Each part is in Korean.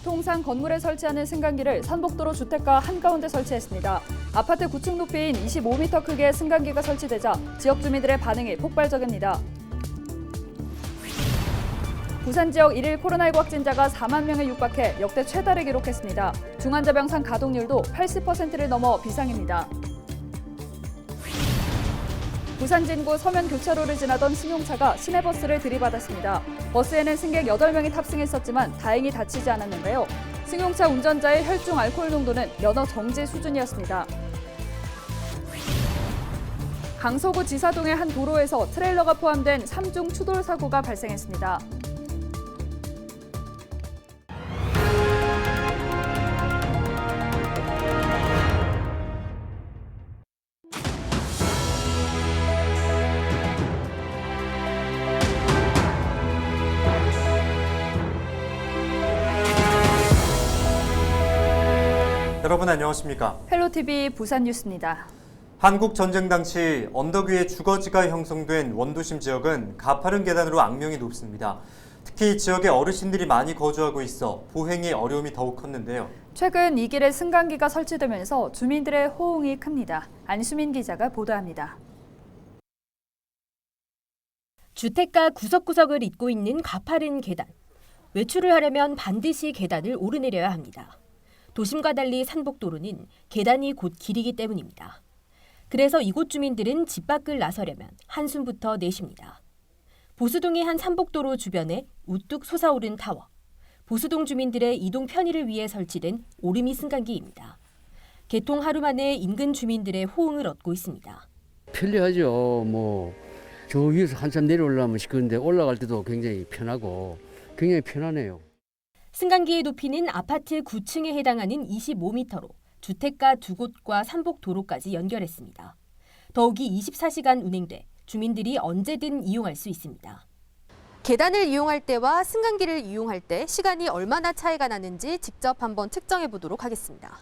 통상 건물에 설치하는 승강기를 산복도로 주택가 한가운데 설치했습니다. 아파트 9층 높이인 25m 크기의 승강기가 설치되자 지역 주민들의 반응이 폭발적입니다. 부산 지역 1일 코로나19 확진자가 4만 명에 육박해 역대 최다를 기록했습니다. 중환자병상 가동률도 80%를 넘어 비상입니다. 부산 진구 서면 교차로를 지나던 승용차가 시내버스를 들이받았습니다. 버스에는 승객 8명이 탑승했었지만 다행히 다치지 않았는데요. 승용차 운전자의 혈중 알코올 농도는 면허 정지 수준이었습니다. 강서구 지사동의 한 도로에서 트레일러가 포함된 3중 추돌 사고가 발생했습니다. 여러분 안녕하십니까? 헬로TV 부산 뉴스입니다. 한국 전쟁 당시 언덕 위에 주거지가 형성된 원도심 지역은 가파른 계단으로 악명이 높습니다. 특히 지역에 어르신들이 많이 거주하고 있어 보행의 어려움이 더욱 컸는데요. 최근 이 길에 승강기가 설치되면서 주민들의 호응이 큽니다. 안수민 기자가 보도합니다. 주택가 구석구석을 잇고 있는 가파른 계단. 외출을 하려면 반드시 계단을 오르내려야 합니다. 도심과 달리 산복도로는 계단이 곧 길이기 때문입니다. 그래서 이곳 주민들은 집 밖을 나서려면 한숨부터 내쉽니다. 보수동의 한 산복도로 주변에 우뚝 솟아오른 타워. 보수동 주민들의 이동 편의를 위해 설치된 오르미 승강기입니다. 개통 하루 만에 인근 주민들의 호응을 얻고 있습니다. 편리하죠. 저 위에서 한참 내려오려면 시끄러운데 올라갈 때도 굉장히 편하고 굉장히 편하네요. 승강기의 높이는 아파트 9층에 해당하는 25m로 주택가 2곳과 산복도로까지 연결했습니다. 더욱이 24시간 운행돼 주민들이 언제든 이용할 수 있습니다. 계단을 이용할 때와 승강기를 이용할 때 시간이 얼마나 차이가 나는지 직접 한번 측정해 보도록 하겠습니다.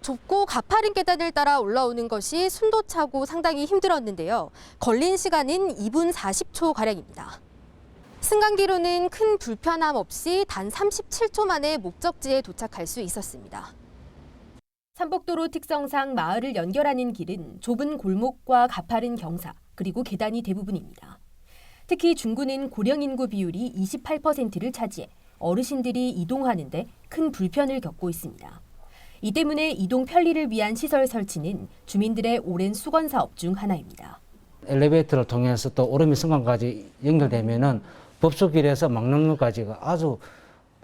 좁고 가파른 계단을 따라 올라오는 것이 숨도 차고 상당히 힘들었는데요. 걸린 시간은 2분 40초가량입니다. 승강기로는 큰 불편함 없이 단 37초 만에 목적지에 도착할 수 있었습니다. 산복도로 특성상 마을을 연결하는 길은 좁은 골목과 가파른 경사, 그리고 계단이 대부분입니다. 특히 중구는 고령 인구 비율이 28%를 차지해 어르신들이 이동하는데 큰 불편을 겪고 있습니다. 이 때문에 이동 편리를 위한 시설 설치는 주민들의 오랜 수건 사업 중 하나입니다. 엘리베이터를 통해서 또 오르미 승강까지 연결되면은 법수길에서 막능로까지가 아주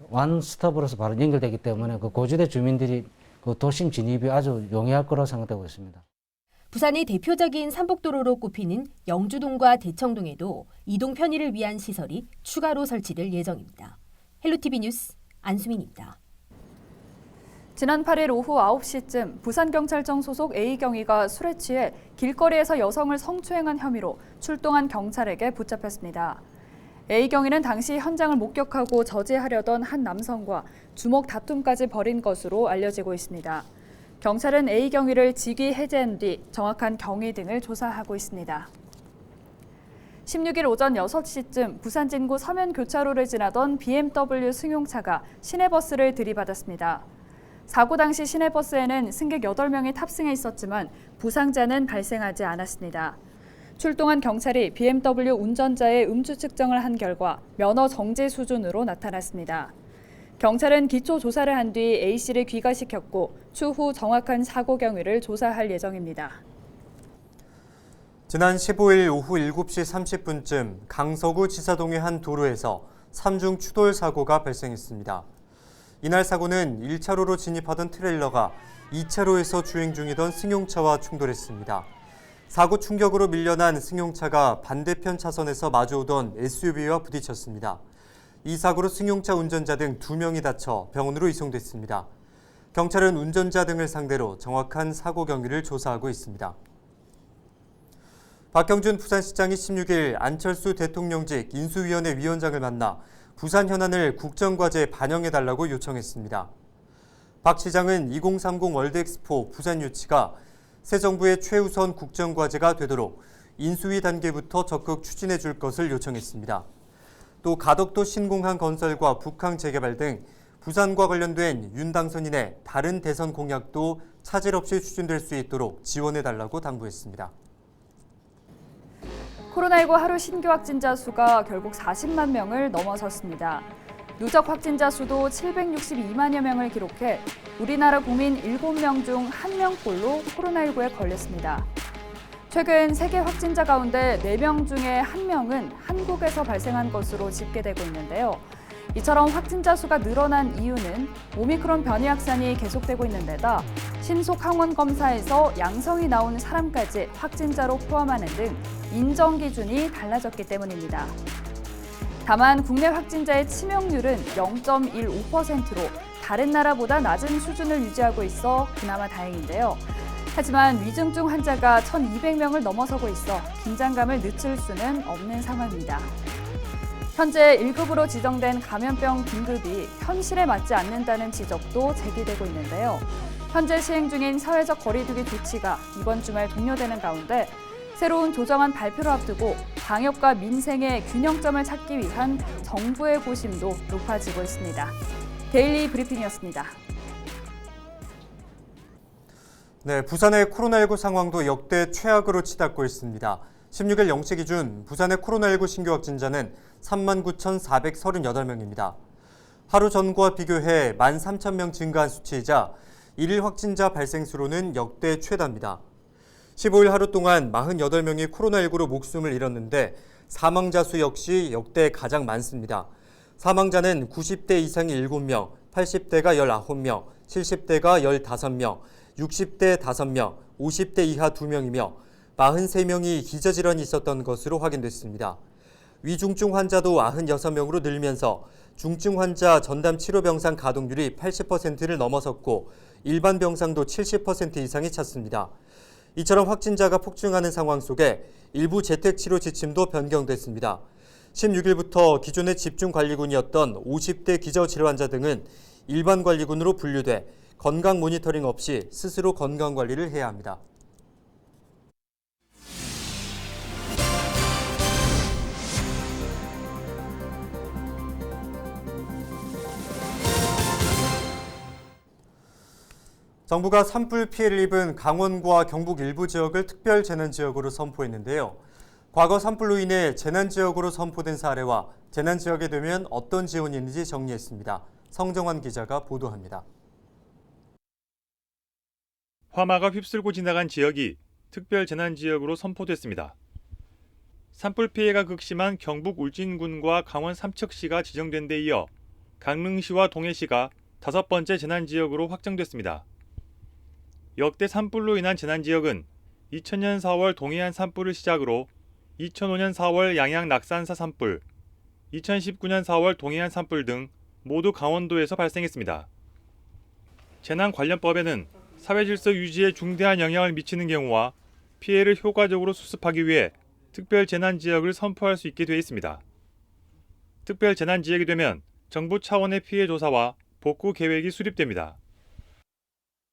원스톱으로서 바로 연결되기 때문에 그 고지대 주민들이 그 도심 진입이 아주 용이할 거라고 생각되고 있습니다. 부산의 대표적인 산복도로로 꼽히는 영주동과 대청동에도 이동 편의를 위한 시설이 추가로 설치될 예정입니다. 헬로TV 뉴스 안수민입니다. 지난 8일 오후 9시쯤 부산경찰청 소속 A경위가 술에 취해 길거리에서 여성을 성추행한 혐의로 출동한 경찰에게 붙잡혔습니다. A경위는 당시 현장을 목격하고 저지하려던 한 남성과 주먹 다툼까지 벌인 것으로 알려지고 있습니다. 경찰은 A경위를 직위 해제한 뒤 정확한 경위 등을 조사하고 있습니다. 16일 오전 6시쯤 부산 진구 서면 교차로를 지나던 BMW 승용차가 시내버스를 들이받았습니다. 사고 당시 시내버스에는 승객 8명이 탑승해 있었지만 부상자는 발생하지 않았습니다. 출동한 경찰이 BMW 운전자의 음주 측정을 한 결과 면허 정지 수준으로 나타났습니다. 경찰은 기초 조사를 한 뒤 A씨를 귀가시켰고 추후 정확한 사고 경위를 조사할 예정입니다. 지난 15일 오후 7시 30분쯤 강서구 지사동의 한 도로에서 3중 추돌 사고가 발생했습니다. 이날 사고는 1차로로 진입하던 트레일러가 2차로에서 주행 중이던 승용차와 충돌했습니다. 사고 충격으로 밀려난 승용차가 반대편 차선에서 마주오던 SUV와 부딪혔습니다. 이 사고로 승용차 운전자 등 2명이 다쳐 병원으로 이송됐습니다. 경찰은 운전자 등을 상대로 정확한 사고 경위를 조사하고 있습니다. 박형준 부산시장이 16일 안철수 대통령직 인수위원회 위원장을 만나 부산 현안을 국정과제에 반영해달라고 요청했습니다. 박 시장은 2030 월드엑스포 부산 유치가 새 정부의 최우선 국정과제가 되도록 인수위 단계부터 적극 추진해 줄 것을 요청했습니다. 또 가덕도 신공항 건설과 북항 재개발 등 부산과 관련된 윤 당선인의 다른 대선 공약도 차질 없이 추진될 수 있도록 지원해달라고 당부했습니다. 코로나19 하루 신규 확진자 수가 결국 40만 명을 넘어섰습니다. 누적 확진자 수도 762만여 명을 기록해 우리나라 국민 7명 중 1명꼴로 코로나19에 걸렸습니다. 최근 세계 확진자 가운데 4명 중에 1명은 한국에서 발생한 것으로 집계되고 있는데요. 이처럼 확진자 수가 늘어난 이유는 오미크론 변이 확산이 계속되고 있는 데다 신속 항원 검사에서 양성이 나온 사람까지 확진자로 포함하는 등 인정 기준이 달라졌기 때문입니다. 다만 국내 확진자의 치명률은 0.15%로 다른 나라보다 낮은 수준을 유지하고 있어 그나마 다행인데요. 하지만 위중증 환자가 1,200명을 넘어서고 있어 긴장감을 늦출 수는 없는 상황입니다. 현재 1급으로 지정된 감염병 등급이 현실에 맞지 않는다는 지적도 제기되고 있는데요. 현재 시행 중인 사회적 거리두기 조치가 이번 주말 종료되는 가운데 새로운 조정안 발표를 앞두고 방역과 민생의 균형점을 찾기 위한 정부의 고심도 높아지고 있습니다. 데일리 브리핑이었습니다. 네, 부산의 코로나19 상황도 역대 최악으로 치닫고 있습니다. 16일 0시 기준 부산의 코로나19 신규 확진자는 39,438명입니다. 하루 전과 비교해 13,000명 증가한 수치이자 1일 확진자 발생 수로는 역대 최다입니다. 15일 하루 동안 48명이 코로나19로 목숨을 잃었는데 사망자 수 역시 역대 가장 많습니다. 사망자는 90대 이상이 7명, 80대가 19명, 70대가 15명, 60대 5명, 50대 이하 2명이며 43명이 기저질환이 있었던 것으로 확인됐습니다. 위중증 환자도 96명으로 늘면서 중증 환자 전담 치료 병상 가동률이 80%를 넘어섰고 일반 병상도 70% 이상이 찼습니다. 이처럼 확진자가 폭증하는 상황 속에 일부 재택치료 지침도 변경됐습니다. 16일부터 기존의 집중관리군이었던 50대 기저질환자 등은 일반관리군으로 분류돼 건강 모니터링 없이 스스로 건강관리를 해야 합니다. 정부가 산불 피해를 입은 강원과 경북 일부 지역을 특별 재난지역으로 선포했는데요. 과거 산불로 인해 재난지역으로 선포된 사례와 재난지역이 되면 어떤 지원이 있는지 정리했습니다. 성정환 기자가 보도합니다. 화마가 휩쓸고 지나간 지역이 특별 재난지역으로 선포됐습니다. 산불 피해가 극심한 경북 울진군과 강원 삼척시가 지정된 데 이어 강릉시와 동해시가 5번째 재난지역으로 확정됐습니다. 역대 산불로 인한 재난지역은 2000년 4월 동해안 산불을 시작으로 2005년 4월 양양 낙산사 산불, 2019년 4월 동해안 산불 등 모두 강원도에서 발생했습니다. 재난관련법에는 사회질서 유지에 중대한 영향을 미치는 경우와 피해를 효과적으로 수습하기 위해 특별재난지역을 선포할 수 있게 되어 있습니다. 특별재난지역이 되면 정부 차원의 피해 조사와 복구 계획이 수립됩니다.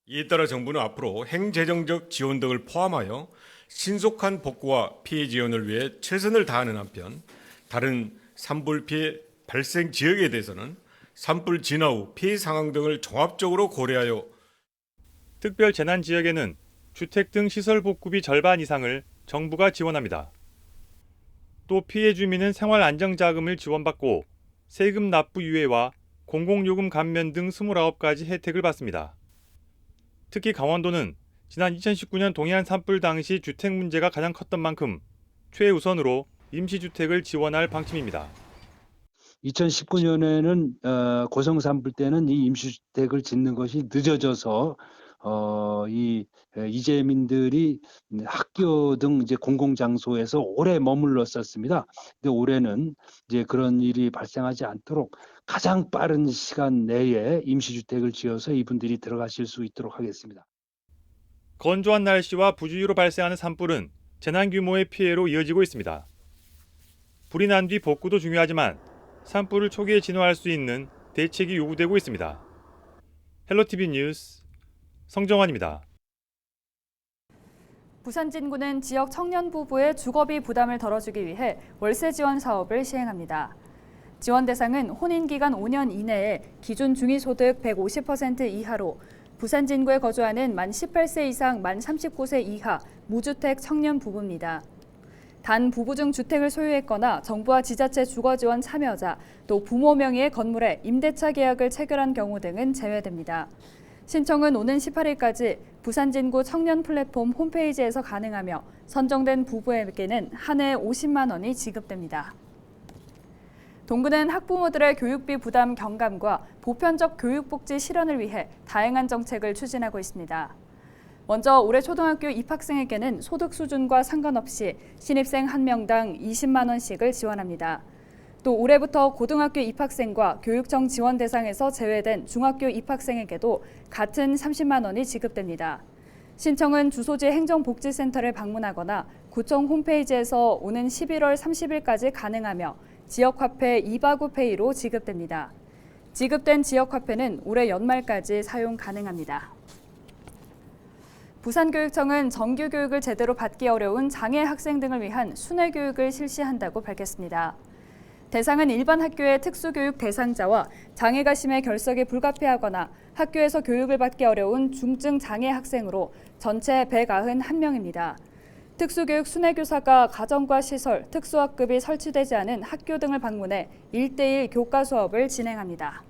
이에 따라 정부는 앞으로 행재정적 지원 등을 포함하여 신속한 복구와 피해 지원을 위해 최선을 다하는 한편 다른 산불 피해 발생 지역에 대해서는 산불 진화 후 피해 상황 등을 종합적으로 고려하여 특별재난지역에는 주택 등 시설 복구비 절반 이상을 정부가 지원합니다. 또 피해 주민은 생활안정자금을 지원받고 세금 납부 유예와 공공요금 감면 등 29가지 혜택을 받습니다. 특히 강원도는 지난 2019년 동해안 산불 당시 주택 문제가 가장 컸던 만큼 최우선으로 임시주택을 지원할 방침입니다. 2019년에는 고성 산불 때는 이 임시주택을 짓는 것이 늦어져서 이 이재민들이 학교 등 이제 공공장소에서 오래 머물렀었습니다. 근데 올해는 이제 그런 일이 발생하지 않도록 가장 빠른 시간 내에 임시주택을 지어서 이분들이 들어가실 수 있도록 하겠습니다. 건조한 날씨와 부주의로 발생하는 산불은 재난 규모의 피해로 이어지고 있습니다. 불이 난 뒤 복구도 중요하지만 산불을 초기에 진화할 수 있는 대책이 요구되고 있습니다. 헬로티비 뉴스 성정환입니다. 부산진구는 지역 청년 부부의 주거비 부담을 덜어주기 위해 월세 지원 사업을 시행합니다. 지원 대상은 혼인기간 5년 이내에 기준 중위소득 150% 이하로 부산진구에 거주하는 만 18세 이상 만 39세 이하 무주택 청년 부부입니다. 단 부부 중 주택을 소유했거나 정부와 지자체 주거지원 참여자, 또 부모 명의의 건물에 임대차 계약을 체결한 경우 등은 제외됩니다. 신청은 오는 18일까지 부산진구 청년 플랫폼 홈페이지에서 가능하며 선정된 부부에게는 한 해 50만 원이 지급됩니다. 동구는 학부모들의 교육비 부담 경감과 보편적 교육복지 실현을 위해 다양한 정책을 추진하고 있습니다. 먼저 올해 초등학교 입학생에게는 소득 수준과 상관없이 신입생 1명당 20만 원씩을 지원합니다. 또 올해부터 고등학교 입학생과 교육청 지원 대상에서 제외된 중학교 입학생에게도 같은 30만 원이 지급됩니다. 신청은 주소지 행정복지센터를 방문하거나 구청 홈페이지에서 오는 11월 30일까지 가능하며 지역화폐 이바구페이로 지급됩니다. 지급된 지역화폐는 올해 연말까지 사용 가능합니다. 부산교육청은 정규교육을 제대로 받기 어려운 장애 학생 등을 위한 순회교육을 실시한다고 밝혔습니다. 대상은 일반 학교의 특수교육 대상자와 장애가 심해 결석이 불가피하거나 학교에서 교육을 받기 어려운 중증 장애 학생으로 전체 191명입니다. 특수교육 순회교사가 가정과 시설, 특수학급이 설치되지 않은 학교 등을 방문해 1:1 교과 수업을 진행합니다.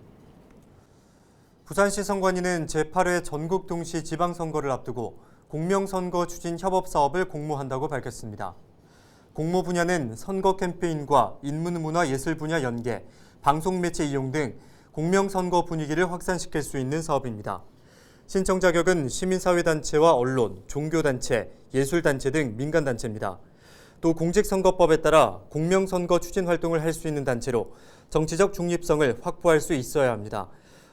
부산시 선관위는 제8회 전국 동시 지방선거를 앞두고 공명선거 추진 협업 사업을 공모한다고 밝혔습니다. 공모 분야는 선거 캠페인과 인문문화 예술 분야 연계, 방송 매체 이용 등 공명선거 분위기를 확산시킬 수 있는 사업입니다. 신청 자격은 시민사회단체와 언론, 종교단체, 예술단체 등 민간단체입니다. 또 공직선거법에 따라 공명선거 추진 활동을 할 수 있는 단체로 정치적 중립성을 확보할 수 있어야 합니다.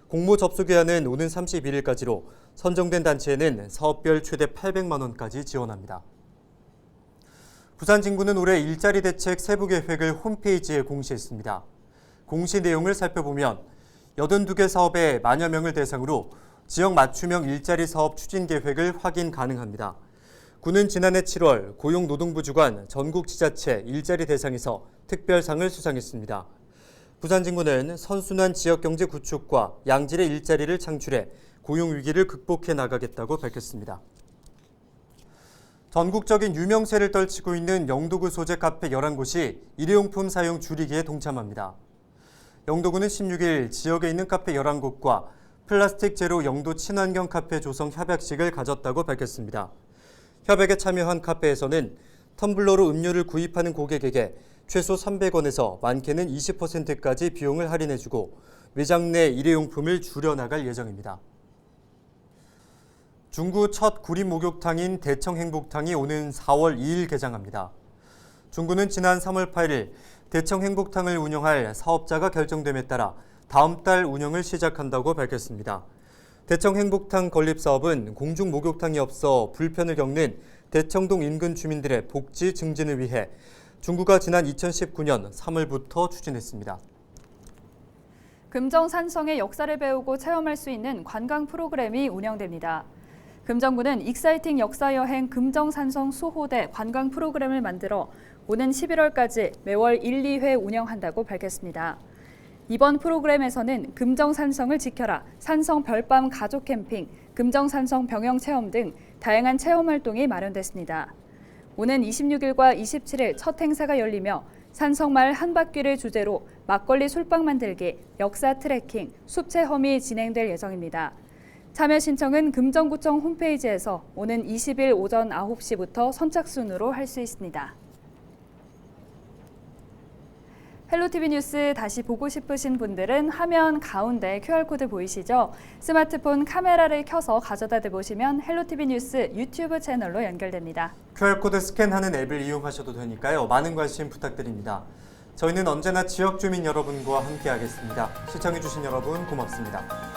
공모 접수 기한은 오는 31일까지로 선정된 단체에는 사업별 최대 800만 원까지 지원합니다. 부산진구는 올해 일자리 대책 세부 계획을 홈페이지에 공시했습니다. 공시 내용을 살펴보면 82개 사업에 만여 명을 대상으로 지역 맞춤형 일자리 사업 추진 계획을 확인 가능합니다. 구는 지난해 7월 고용노동부 주관 전국지자체 일자리 대상에서 특별상을 수상했습니다. 부산진구는 선순환 지역경제 구축과 양질의 일자리를 창출해 고용위기를 극복해 나가겠다고 밝혔습니다. 전국적인 유명세를 떨치고 있는 영도구 소재 카페 11곳이 일회용품 사용 줄이기에 동참합니다. 영도구는 16일 지역에 있는 카페 11곳과 플라스틱 제로 영도 친환경 카페 조성 협약식을 가졌다고 밝혔습니다. 협약에 참여한 카페에서는 텀블러로 음료를 구입하는 고객에게 최소 300원에서 많게는 20%까지 비용을 할인해주고 매장 내 일회용품을 줄여나갈 예정입니다. 중구 첫 구리 목욕탕인 대청행복탕이 오는 4월 2일 개장합니다. 중구는 지난 3월 8일 대청행복탕을 운영할 사업자가 결정됨에 따라 다음 달 운영을 시작한다고 밝혔습니다. 대청행복탕 건립 사업은 공중 목욕탕이 없어 불편을 겪는 대청동 인근 주민들의 복지 증진을 위해 중구가 지난 2019년 3월부터 추진했습니다. 금정산성의 역사를 배우고 체험할 수 있는 관광 프로그램이 운영됩니다. 금정구는 익사이팅 역사여행 금정산성 수호대 관광 프로그램을 만들어 오는 11월까지 매월 1, 2회 운영한다고 밝혔습니다. 이번 프로그램에서는 금정산성을 지켜라, 산성 별밤 가족 캠핑, 금정산성 병영 체험 등 다양한 체험 활동이 마련됐습니다. 오는 26일과 27일 첫 행사가 열리며 산성마을 한 바퀴를 주제로 막걸리 술빵 만들기, 역사 트레킹, 숲 체험이 진행될 예정입니다. 참여 신청은 금정구청 홈페이지에서 오는 20일 오전 9시부터 선착순으로 할 수 있습니다. 헬로티비 뉴스 다시 보고 싶으신 분들은 화면 가운데 QR코드 보이시죠? 스마트폰 카메라를 켜서 가져다 대보시면 헬로티비 뉴스 유튜브 채널로 연결됩니다. QR코드 스캔하는 앱을 이용하셔도 되니까요. 많은 관심 부탁드립니다. 저희는 언제나 지역 주민 여러분과 함께하겠습니다. 시청해주신 여러분 고맙습니다.